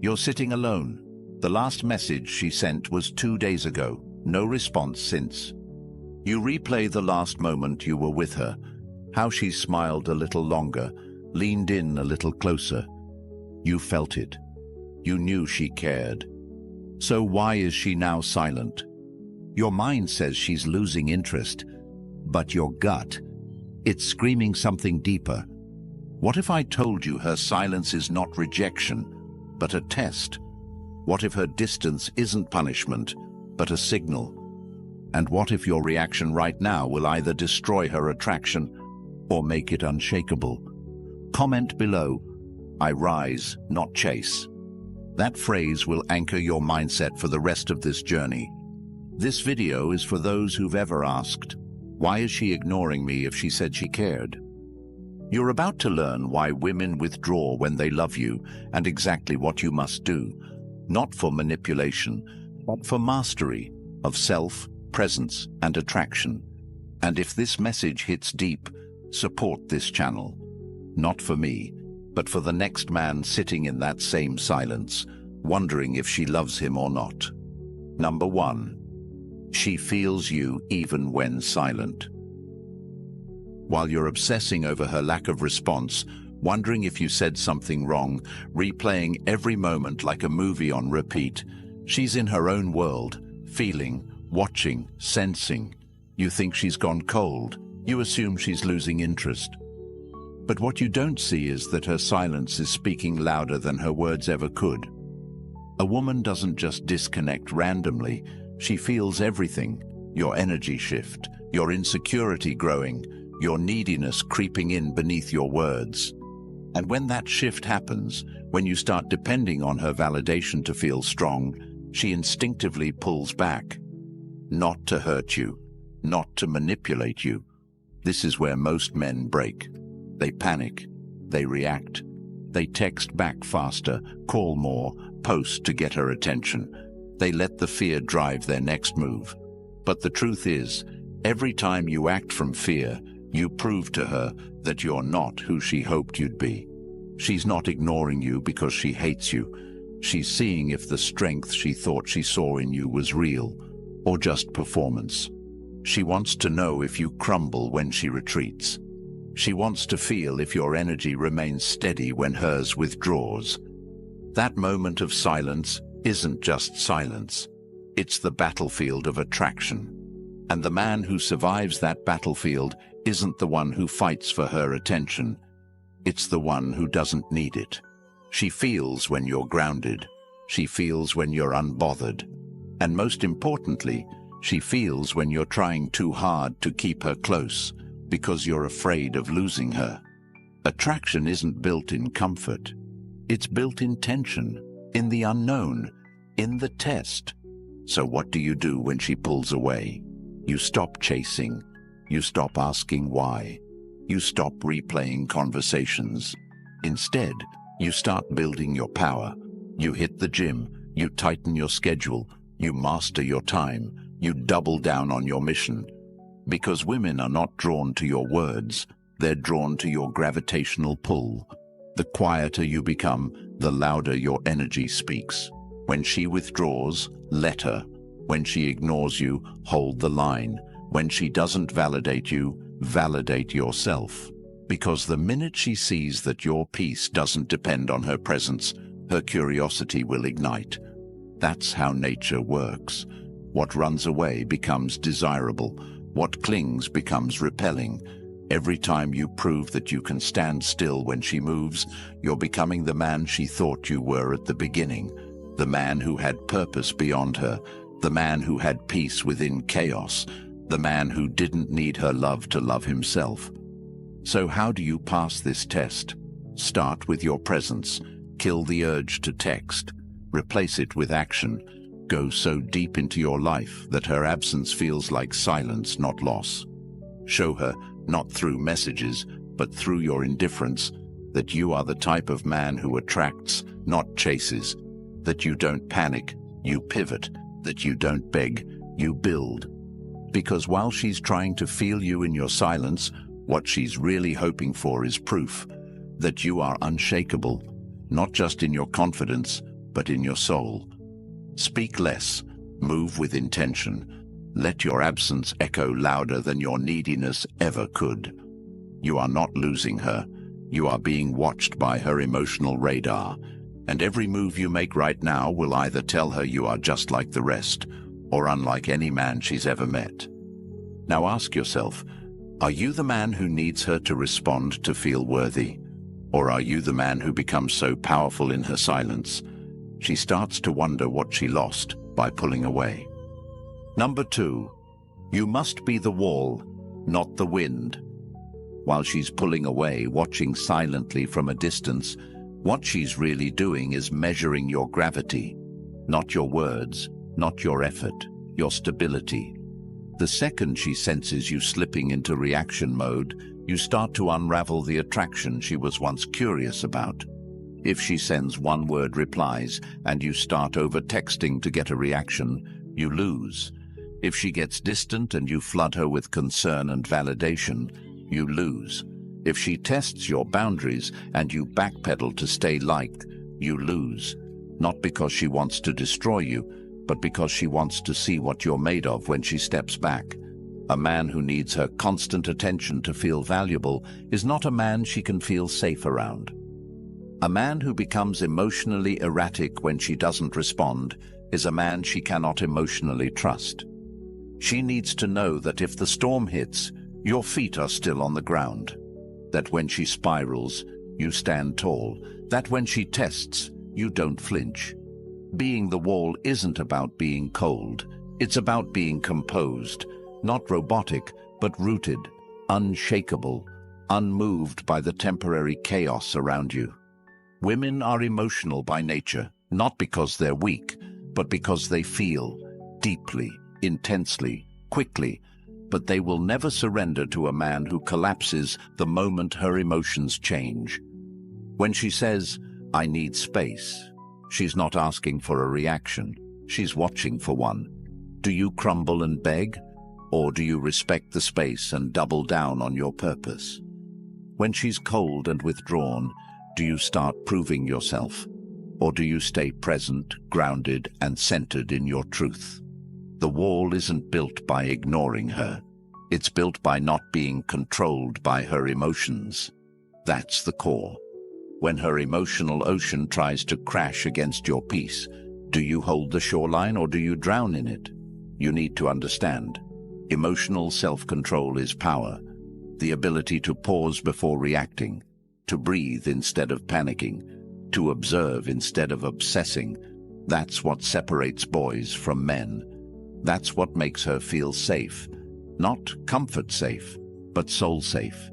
You're sitting alone. The last message she sent was 2 days ago. No response since. You replay the last moment you were with her, how she smiled a little longer, leaned in a little closer. You felt it. You knew she cared. So why is she now silent? Your mind says she's losing interest, but your gut, it's screaming something deeper. What if I told you her silence is not rejection, but a test? What if her distance isn't punishment, but a signal? And what if your reaction right now will either destroy her attraction or make it unshakable? Comment below, "I rise, not chase." That phrase will anchor your mindset for the rest of this journey. This video is for those who've ever asked, why is she ignoring me if she said she cared? You're about to learn why women withdraw when they love you and exactly what you must do, not for manipulation, but for mastery of self, presence, and attraction. And if this message hits deep, support this channel. Not for me, but for the next man sitting in that same silence, wondering if she loves him or not. Number 1. She feels you even when silent. While you're obsessing over her lack of response, wondering if you said something wrong, replaying every moment like a movie on repeat, she's in her own world, feeling, watching, sensing. You think she's gone cold. You assume she's losing interest. But what you don't see is that her silence is speaking louder than her words ever could. A woman doesn't just disconnect randomly. She feels everything. Your energy shift, your insecurity growing, your neediness creeping in beneath your words. And when that shift happens, when you start depending on her validation to feel strong, she instinctively pulls back. Not to hurt you, not to manipulate you. This is where most men break. They panic, they react, they text back faster, call more, post to get her attention. They let the fear drive their next move. But the truth is, every time you act from fear, you prove to her that you're not who she hoped you'd be. She's not ignoring you because she hates you. She's seeing if the strength she thought she saw in you was real, or just performance. She wants to know if you crumble when she retreats. She wants to feel if your energy remains steady when hers withdraws. That moment of silence isn't just silence. It's the battlefield of attraction. And the man who survives that battlefield isn't the one who fights for her attention. It's the one who doesn't need it. She feels when you're grounded. She feels when you're unbothered. And most importantly, she feels when you're trying too hard to keep her close because you're afraid of losing her. Attraction isn't built in comfort. It's built in tension, in the unknown, in the test. So what do you do when she pulls away? You stop chasing. You stop asking why. You stop replaying conversations. Instead, you start building your power. You hit the gym. You tighten your schedule. You master your time. You double down on your mission. Because women are not drawn to your words. They're drawn to your gravitational pull. The quieter you become, the louder your energy speaks. When she withdraws, let her. When she ignores you, hold the line. When she doesn't validate you, validate yourself. Because the minute she sees that your peace doesn't depend on her presence, her curiosity will ignite. That's how nature works. What runs away becomes desirable. What clings becomes repelling. Every time you prove that you can stand still when she moves, you're becoming the man she thought you were at the beginning. The man who had purpose beyond her. The man who had peace within chaos. The man who didn't need her love to love himself. So how do you pass this test? Start with your presence. Kill the urge to text. Replace it with action. Go so deep into your life that her absence feels like silence, not loss. Show her, not through messages, but through your indifference, that you are the type of man who attracts, not chases. That you don't panic, you pivot. That you don't beg, you build. Because while she's trying to feel you in your silence, what she's really hoping for is proof that you are unshakable, not just in your confidence, but in your soul. Speak less, move with intention. Let your absence echo louder than your neediness ever could. You are not losing her. You are being watched by her emotional radar, and every move you make right now will either tell her you are just like the rest, or unlike any man she's ever met. Now ask yourself, are you the man who needs her to respond to feel worthy? Or are you the man who becomes so powerful in her silence, she starts to wonder what she lost by pulling away? Number 2, you must be the wall, not the wind. While she's pulling away, watching silently from a distance, what she's really doing is measuring your gravity, not your words, not your effort, your stability. The second she senses you slipping into reaction mode, you start to unravel the attraction she was once curious about. If she sends one-word replies and you start over-texting to get a reaction, you lose. If she gets distant and you flood her with concern and validation, you lose. If she tests your boundaries and you backpedal to stay liked, you lose. Not because she wants to destroy you, but because she wants to see what you're made of when she steps back. A man who needs her constant attention to feel valuable is not a man she can feel safe around. A man who becomes emotionally erratic when she doesn't respond is a man she cannot emotionally trust. She needs to know that if the storm hits, your feet are still on the ground. That when she spirals, you stand tall. That when she tests, you don't flinch. Being the wall isn't about being cold. It's about being composed, not robotic, but rooted, unshakable, unmoved by the temporary chaos around you. Women are emotional by nature, not because they're weak, but because they feel deeply, intensely, quickly, but they will never surrender to a man who collapses the moment her emotions change. When she says, "I need space," she's not asking for a reaction, she's watching for one. Do you crumble and beg, or do you respect the space and double down on your purpose? When she's cold and withdrawn, do you start proving yourself, or do you stay present, grounded, and centered in your truth? The wall isn't built by ignoring her. It's built by not being controlled by her emotions. That's the core. When her emotional ocean tries to crash against your peace, do you hold the shoreline or do you drown in it? You need to understand. Emotional self-control is power. The ability to pause before reacting, to breathe instead of panicking, to observe instead of obsessing. That's what separates boys from men. That's what makes her feel safe. Not comfort safe, but soul safe.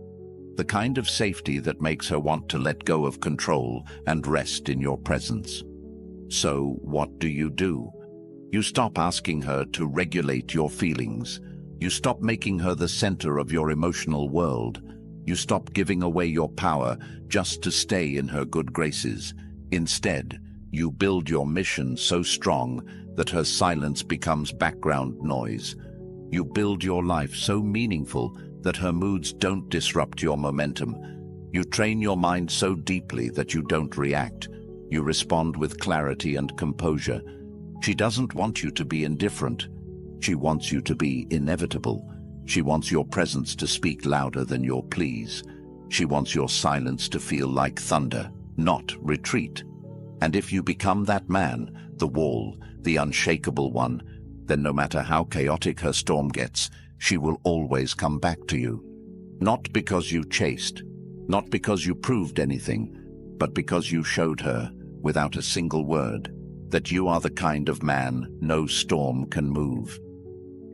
The kind of safety that makes her want to let go of control and rest in your presence. So what do? You stop asking her to regulate your feelings. You stop making her the center of your emotional world. You stop giving away your power just to stay in her good graces. Instead, you build your mission so strong that her silence becomes background noise. You build your life so meaningful that her moods don't disrupt your momentum. You train your mind so deeply that you don't react. You respond with clarity and composure. She doesn't want you to be indifferent. She wants you to be inevitable. She wants your presence to speak louder than your pleas. She wants your silence to feel like thunder, not retreat. And if you become that man, the wall, the unshakable one, then no matter how chaotic her storm gets, she will always come back to you. Not because you chased, not because you proved anything, but because you showed her, without a single word, that you are the kind of man no storm can move.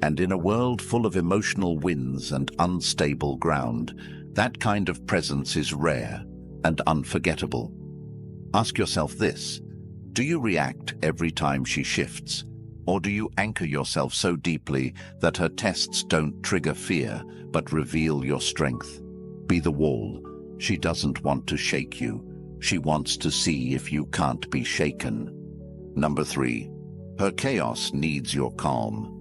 And in a world full of emotional winds and unstable ground, that kind of presence is rare and unforgettable. Ask yourself this: do you react every time she shifts? Or do you anchor yourself so deeply that her tests don't trigger fear, but reveal your strength? Be the wall. She doesn't want to shake you. She wants to see if you can't be shaken. Number 3, her chaos needs your calm.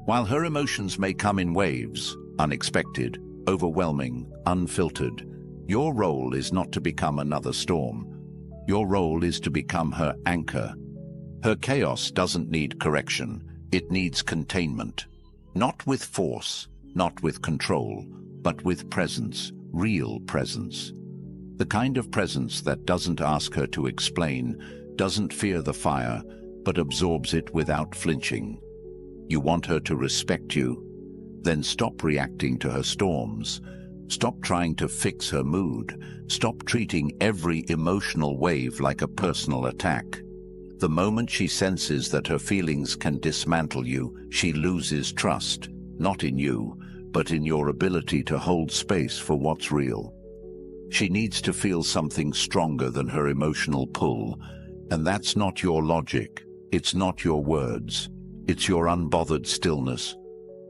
While her emotions may come in waves, unexpected, overwhelming, unfiltered, your role is not to become another storm. Your role is to become her anchor. Her chaos doesn't need correction, it needs containment. Not with force, not with control, but with presence, real presence. The kind of presence that doesn't ask her to explain, doesn't fear the fire, but absorbs it without flinching. You want her to respect you? Then stop reacting to her storms. Stop trying to fix her mood. Stop treating every emotional wave like a personal attack. The moment she senses that her feelings can dismantle you, she loses trust, not in you, but in your ability to hold space for what's real. She needs to feel something stronger than her emotional pull, and that's not your logic, it's not your words, it's your unbothered stillness.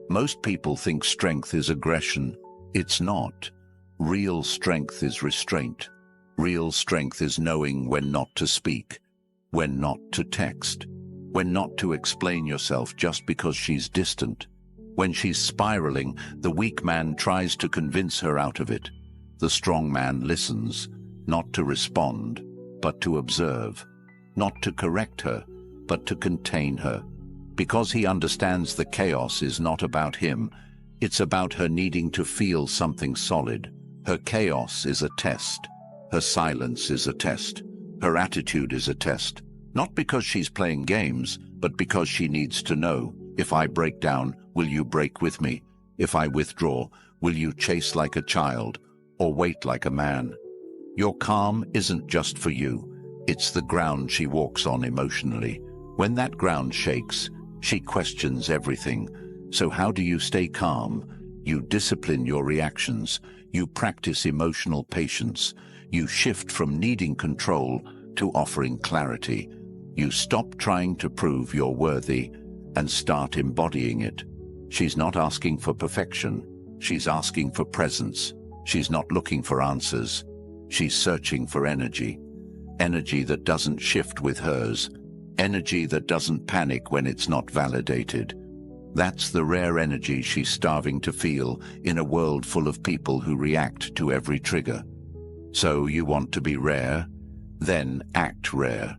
Most people think strength is aggression. It's not. Real strength is restraint. Real strength is knowing when not to speak, when not to text, when not to explain yourself just because she's distant. When she's spiraling, the weak man tries to convince her out of it. The strong man listens, not to respond, but to observe, not to correct her, but to contain her. Because he understands the chaos is not about him, it's about her needing to feel something solid. Her chaos is a test. Her silence is a test. Her attitude is a test. Not because she's playing games, but because she needs to know, if I break down, will you break with me? If I withdraw, will you chase like a child, or wait like a man? Your calm isn't just for you. It's the ground she walks on emotionally. When that ground shakes, she questions everything. So how do you stay calm? You discipline your reactions. You practice emotional patience. You shift from needing control to offering clarity. You stop trying to prove you're worthy and start embodying it. She's not asking for perfection. She's asking for presence. She's not looking for answers. She's searching for energy. Energy that doesn't shift with hers. Energy that doesn't panic when it's not validated. That's the rare energy she's starving to feel in a world full of people who react to every trigger. So you want to be rare? Then act rare.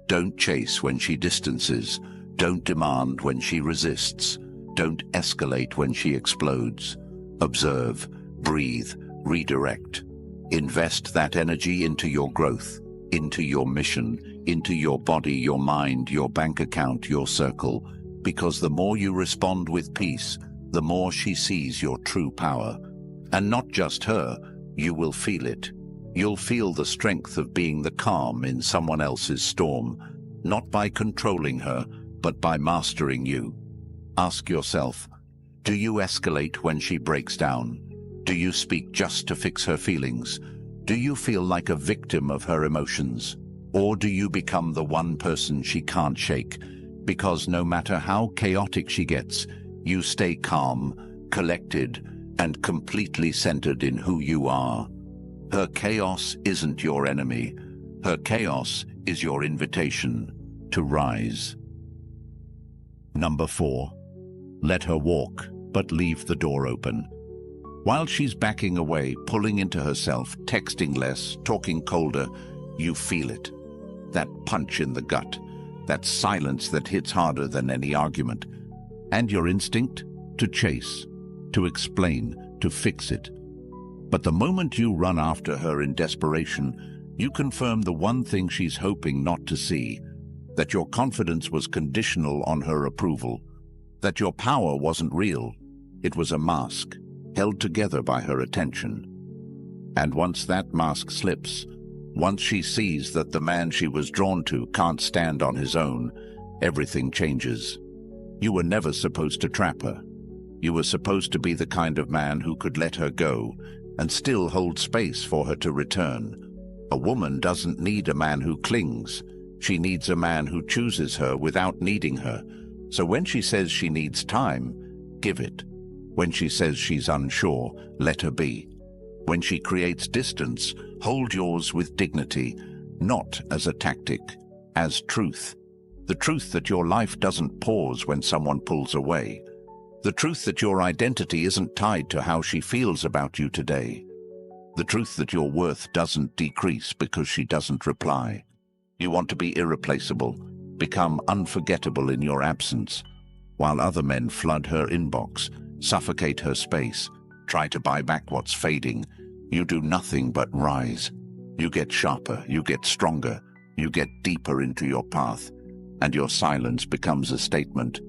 Don't chase when she distances. Don't demand when she resists. Don't escalate when she explodes. Observe, breathe, redirect. Invest that energy into your growth, into your mission, into your body, your mind, your bank account, your circle. Because the more you respond with peace, the more she sees your true power. And not just her, you will feel it. You'll feel the strength of being the calm in someone else's storm, not by controlling her, but by mastering you. Ask yourself, do you escalate when she breaks down? Do you speak just to fix her feelings? Do you feel like a victim of her emotions? Or do you become the one person she can't shake? Because no matter how chaotic she gets, you stay calm, collected, and completely centered in who you are. Her chaos isn't your enemy. Her chaos is your invitation to rise. Number 4. Let her walk, but leave the door open. While she's backing away, pulling into herself, texting less, talking colder, you feel it. That punch in the gut. That silence that hits harder than any argument. And your instinct? To chase, to explain, to fix it. But the moment you run after her in desperation, you confirm the one thing she's hoping not to see, that your confidence was conditional on her approval, that your power wasn't real, it was a mask, held together by her attention. And once that mask slips, once she sees that the man she was drawn to can't stand on his own, everything changes. You were never supposed to trap her. You were supposed to be the kind of man who could let her go and still hold space for her to return. A woman doesn't need a man who clings. She needs a man who chooses her without needing her. So when she says she needs time, give it. When she says she's unsure, let her be. When she creates distance, hold yours with dignity, not as a tactic, as truth. The truth that your life doesn't pause when someone pulls away. The truth that your identity isn't tied to how she feels about you today. The truth that your worth doesn't decrease because she doesn't reply. You want to be irreplaceable, become unforgettable in your absence, while other men flood her inbox, suffocate her space, try to buy back what's fading. You do nothing but rise. You get sharper, you get stronger, you get deeper into your path, and your silence becomes a statement.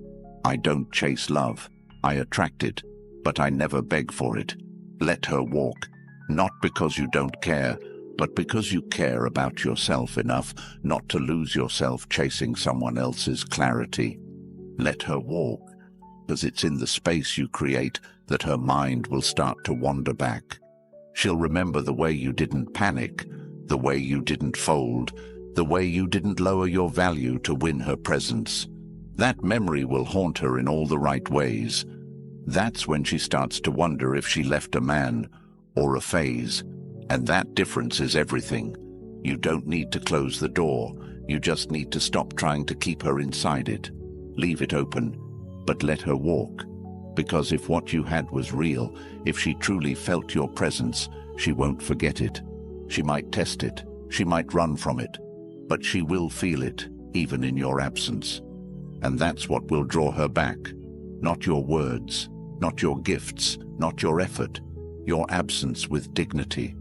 I don't chase love. I attract it, but I never beg for it. Let her walk, not because you don't care, but because you care about yourself enough not to lose yourself chasing someone else's clarity. Let her walk, because it's in the space you create that her mind will start to wander back. She'll remember the way you didn't panic, the way you didn't fold, the way you didn't lower your value to win her presence. That memory will haunt her in all the right ways. That's when she starts to wonder if she left a man or a phase. And that difference is everything. You don't need to close the door. You just need to stop trying to keep her inside it. Leave it open, but let her walk. Because if what you had was real, if she truly felt your presence, she won't forget it. She might test it, she might run from it, but she will feel it, even in your absence. And that's what will draw her back. Not your words, not your gifts, not your effort, your absence with dignity.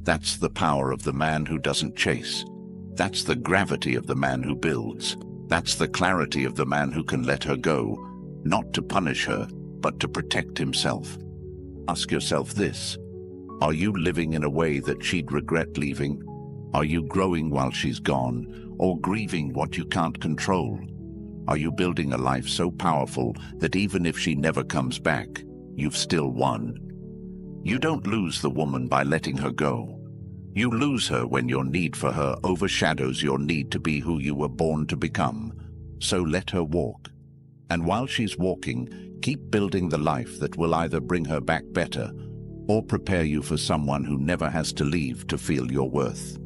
That's the power of the man who doesn't chase. That's the gravity of the man who builds. That's the clarity of the man who can let her go, not to punish her, but to protect himself. Ask yourself this: are you living in a way that she'd regret leaving? Are you growing while she's gone, or grieving what you can't control? Are you building a life so powerful that even if she never comes back, you've still won? You don't lose the woman by letting her go. You lose her when your need for her overshadows your need to be who you were born to become. So let her walk. And while she's walking, keep building the life that will either bring her back better or prepare you for someone who never has to leave to feel your worth.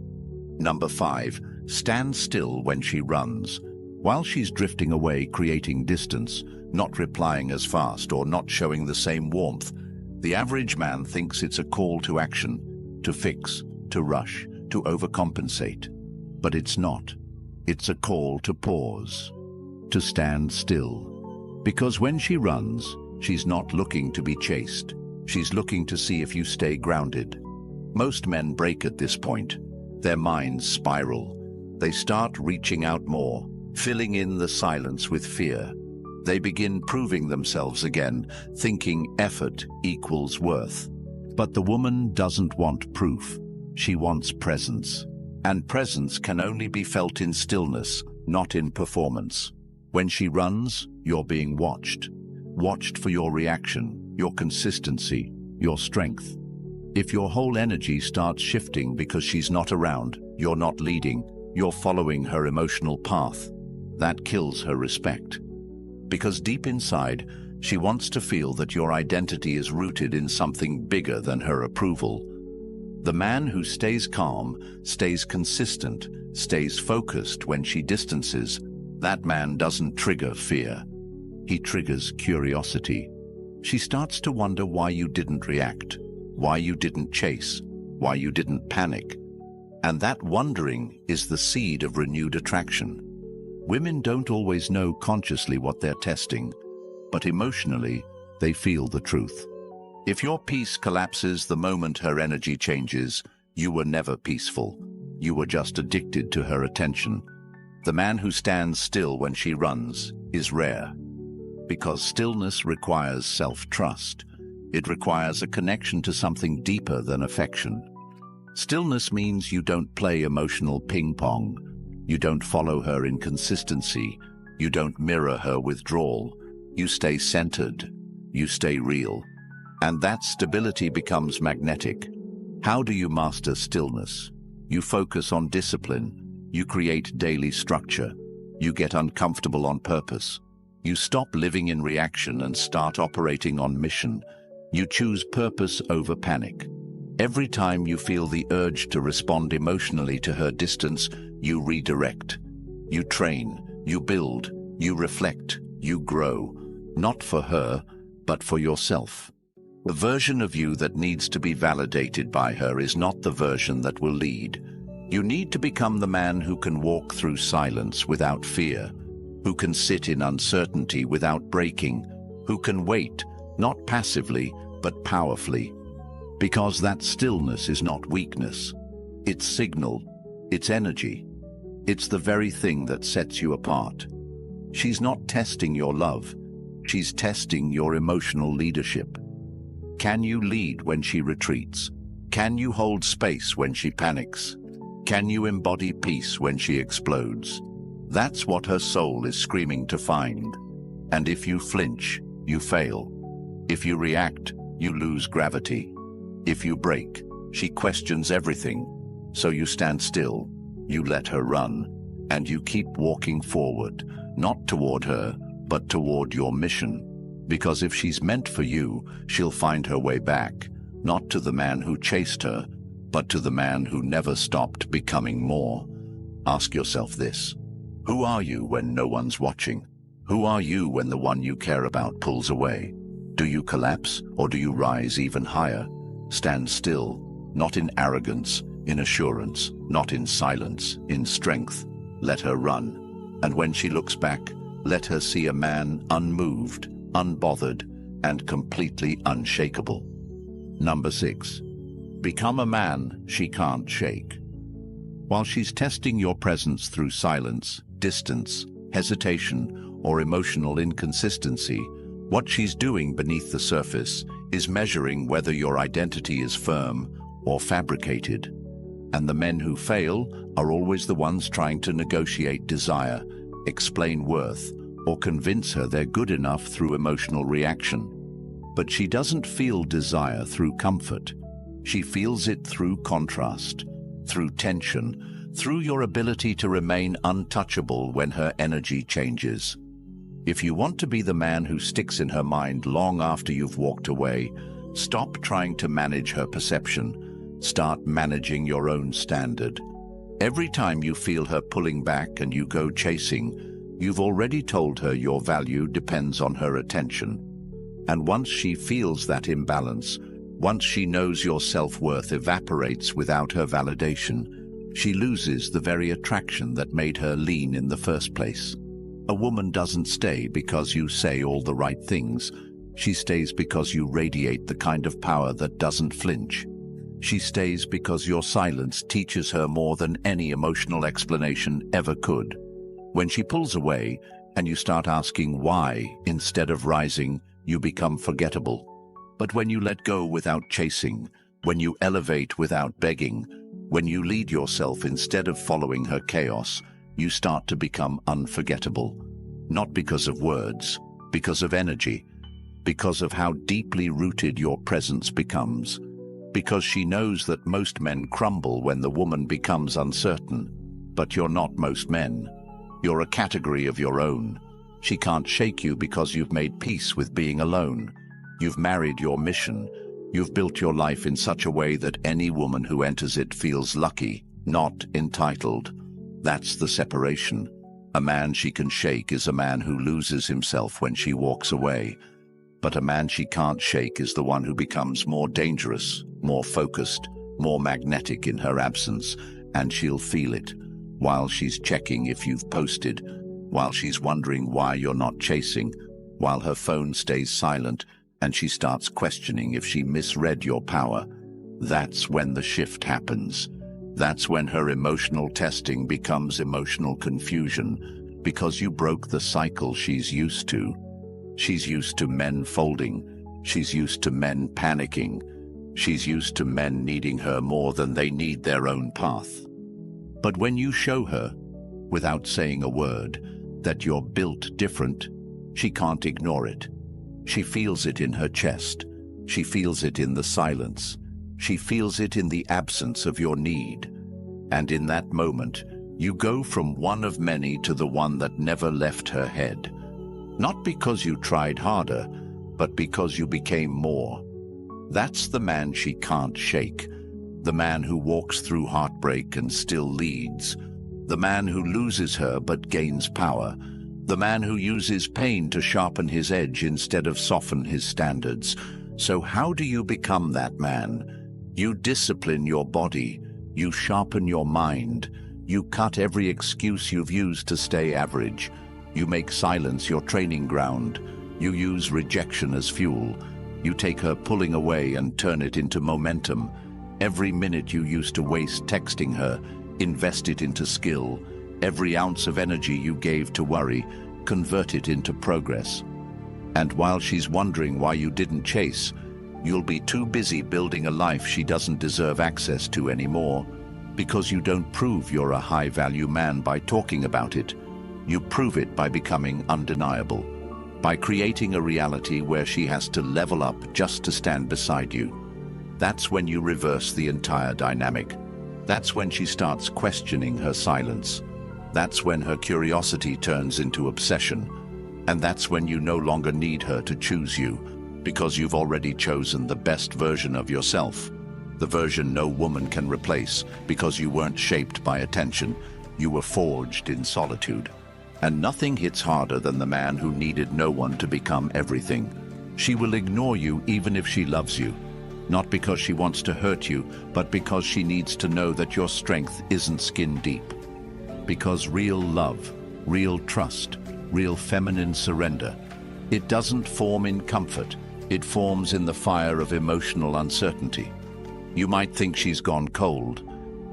Number 5, stand still when she runs. While she's drifting away, creating distance, not replying as fast or not showing the same warmth, the average man thinks it's a call to action, to fix, to rush, to overcompensate. But it's not. It's a call to pause, to stand still. Because when she runs, she's not looking to be chased. She's looking to see if you stay grounded. Most men break at this point. Their minds spiral. They start reaching out more, filling in the silence with fear. They begin proving themselves again, thinking effort equals worth. But the woman doesn't want proof. She wants presence. And presence can only be felt in stillness, not in performance. When she runs, you're being watched. Watched for your reaction, your consistency, your strength. If your whole energy starts shifting because she's not around, you're not leading, you're following her emotional path, that kills her respect. Because deep inside, she wants to feel that your identity is rooted in something bigger than her approval. The man who stays calm, stays consistent, stays focused when she distances, that man doesn't trigger fear. He triggers curiosity. She starts to wonder why you didn't react, why you didn't chase, why you didn't panic. And that wondering is the seed of renewed attraction. Women don't always know consciously what they're testing, but emotionally, they feel the truth. If your peace collapses the moment her energy changes, you were never peaceful. You were just addicted to her attention. The man who stands still when she runs is rare. Because stillness requires self-trust. It requires a connection to something deeper than affection. Stillness means you don't play emotional ping-pong. You don't follow her inconsistency. You don't mirror her withdrawal. You stay centered. You stay real. And that stability becomes magnetic. How do you master stillness? You focus on discipline. You create daily structure. You get uncomfortable on purpose. You stop living in reaction and start operating on mission. You choose purpose over panic. Every time you feel the urge to respond emotionally to her distance, you redirect. You train, you build, you reflect, you grow. Not for her, but for yourself. The version of you that needs to be validated by her is not the version that will lead. You need to become the man who can walk through silence without fear, who can sit in uncertainty without breaking, who can wait, not passively, but powerfully. Because that stillness is not weakness. It's signal, it's energy. It's the very thing that sets you apart. She's not testing your love. She's testing your emotional leadership. Can you lead when she retreats? Can you hold space when she panics? Can you embody peace when she explodes? That's what her soul is screaming to find. And if you flinch, you fail. If you react, you lose gravity. If you break, she questions everything. So you stand still, you let her run, and you keep walking forward, not toward her, but toward your mission. Because if she's meant for you, she'll find her way back, not to the man who chased her, but to the man who never stopped becoming more. Ask yourself this. Who are you when no one's watching? Who are you when the one you care about pulls away? Do you collapse, or do you rise even higher? Stand still, not in arrogance, in assurance, not in silence, in strength. Let her run. And when she looks back, let her see a man unmoved, unbothered, and completely unshakable. Number 6. Become a man she can't shake. While she's testing your presence through silence, distance, hesitation, or emotional inconsistency, what she's doing beneath the surface is measuring whether your identity is firm or fabricated. And the men who fail are always the ones trying to negotiate desire, explain worth, or convince her they're good enough through emotional reaction. But she doesn't feel desire through comfort. She feels it through contrast, through tension, through your ability to remain untouchable when her energy changes. If you want to be the man who sticks in her mind long after you've walked away, stop trying to manage her perception. Start managing your own standard. Every time you feel her pulling back and you go chasing, you've already told her your value depends on her attention. And once she feels that imbalance, once she knows your self-worth evaporates without her validation, she loses the very attraction that made her lean in the first place. A woman doesn't stay because you say all the right things. She stays because you radiate the kind of power that doesn't flinch. She stays because your silence teaches her more than any emotional explanation ever could. When she pulls away and you start asking why instead of rising, you become forgettable. But when you let go without chasing, when you elevate without begging, when you lead yourself instead of following her chaos, you start to become unforgettable. Not because of words, because of energy, because of how deeply rooted your presence becomes. Because she knows that most men crumble when the woman becomes uncertain. But you're not most men. You're a category of your own. She can't shake you because you've made peace with being alone. You've married your mission. You've built your life in such a way that any woman who enters it feels lucky, not entitled. That's the separation. A man she can shake is a man who loses himself when she walks away. But a man she can't shake is the one who becomes more dangerous, more focused, more magnetic in her absence, and she'll feel it, while she's checking if you've posted, while she's wondering why you're not chasing, while her phone stays silent, and she starts questioning if she misread your power. That's when the shift happens. That's when her emotional testing becomes emotional confusion, because you broke the cycle she's used to. She's used to men folding. She's used to men panicking. She's used to men needing her more than they need their own path. But when you show her, without saying a word, that you're built different, she can't ignore it. She feels it in her chest. She feels it in the silence. She feels it in the absence of your need. And in that moment, you go from one of many to the one that never left her head. Not because you tried harder, but because you became more. That's the man she can't shake. The man who walks through heartbreak and still leads. The man who loses her but gains power. The man who uses pain to sharpen his edge instead of soften his standards. So how do you become that man? You discipline your body, you sharpen your mind, you cut every excuse you've used to stay average, you make silence your training ground, you use rejection as fuel, you take her pulling away and turn it into momentum. Every minute you used to waste texting her, invest it into skill. Every ounce of energy you gave to worry, convert it into progress. And while she's wondering why you didn't chase, you'll be too busy building a life she doesn't deserve access to anymore, because you don't prove you're a high-value man by talking about it. You prove it by becoming undeniable, by creating a reality where she has to level up just to stand beside you. That's when you reverse the entire dynamic. That's when she starts questioning her silence. That's when her curiosity turns into obsession. And that's when you no longer need her to choose you, because you've already chosen the best version of yourself. The version no woman can replace, because you weren't shaped by attention. You were forged in solitude. And nothing hits harder than the man who needed no one to become everything. She will ignore you even if she loves you. Not because she wants to hurt you, but because she needs to know that your strength isn't skin deep. Because real love, real trust, real feminine surrender, it doesn't form in comfort, it forms in the fire of emotional uncertainty. You might think she's gone cold,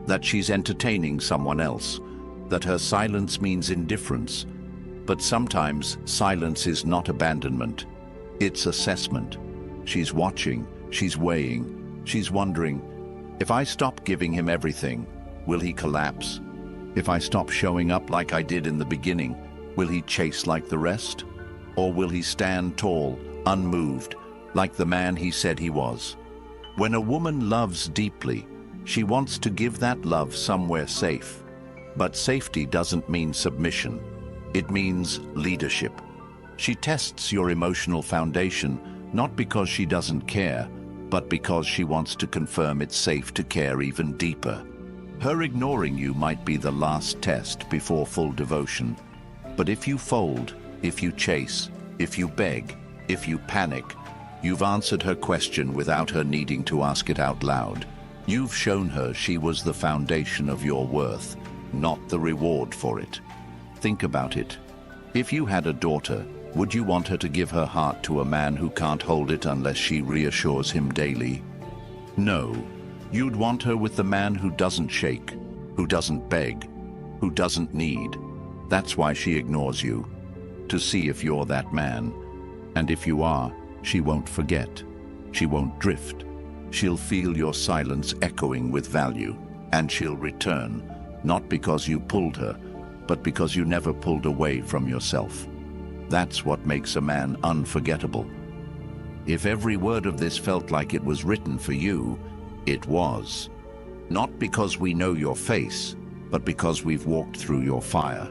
that she's entertaining someone else, that her silence means indifference. But sometimes silence is not abandonment, it's assessment. She's watching, she's weighing, she's wondering, if I stop giving him everything, will he collapse? If I stop showing up like I did in the beginning, will he chase like the rest? Or will he stand tall, unmoved, like the man he said he was? When a woman loves deeply, she wants to give that love somewhere safe. But safety doesn't mean submission. It means leadership. She tests your emotional foundation, not because she doesn't care, but because she wants to confirm it's safe to care even deeper. Her ignoring you might be the last test before full devotion. But if you fold, if you chase, if you beg, if you panic, you've answered her question without her needing to ask it out loud. You've shown her she was the foundation of your worth, not the reward for it. Think about it. If you had a daughter, would you want her to give her heart to a man who can't hold it unless she reassures him daily? No. You'd want her with the man who doesn't shake, who doesn't beg, who doesn't need. That's why she ignores you, to see if you're that man. And if you are, she won't forget. She won't drift. She'll feel your silence echoing with value, and she'll return, not because you pulled her, but because you never pulled away from yourself. That's what makes a man unforgettable. If every word of this felt like it was written for you, it was. Not because we know your face, but because we've walked through your fire.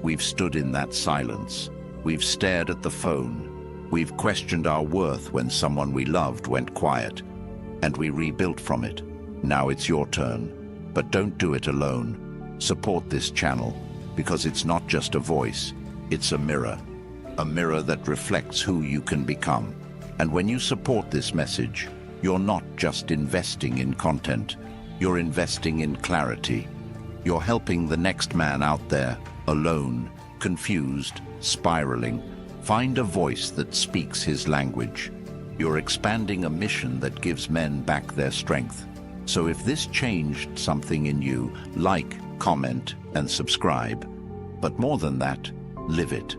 We've stood in that silence. We've stared at the phone. We've questioned our worth when someone we loved went quiet. And we rebuilt from it. Now it's your turn. But don't do it alone. Support this channel, because it's not just a voice, it's a mirror that reflects who you can become. And when you support this message, you're not just investing in content, you're investing in clarity. You're helping the next man out there, alone, confused, spiraling, find a voice that speaks his language. You're expanding a mission that gives men back their strength. So if this changed something in you, like, comment, and subscribe. But more than that, live it.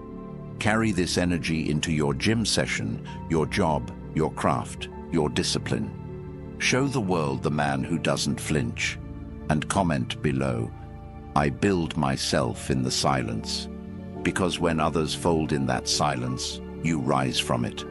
Carry this energy into your gym session, your job, your craft, your discipline. Show the world the man who doesn't flinch. And comment below, I build myself in the silence. Because when others fold in that silence, you rise from it.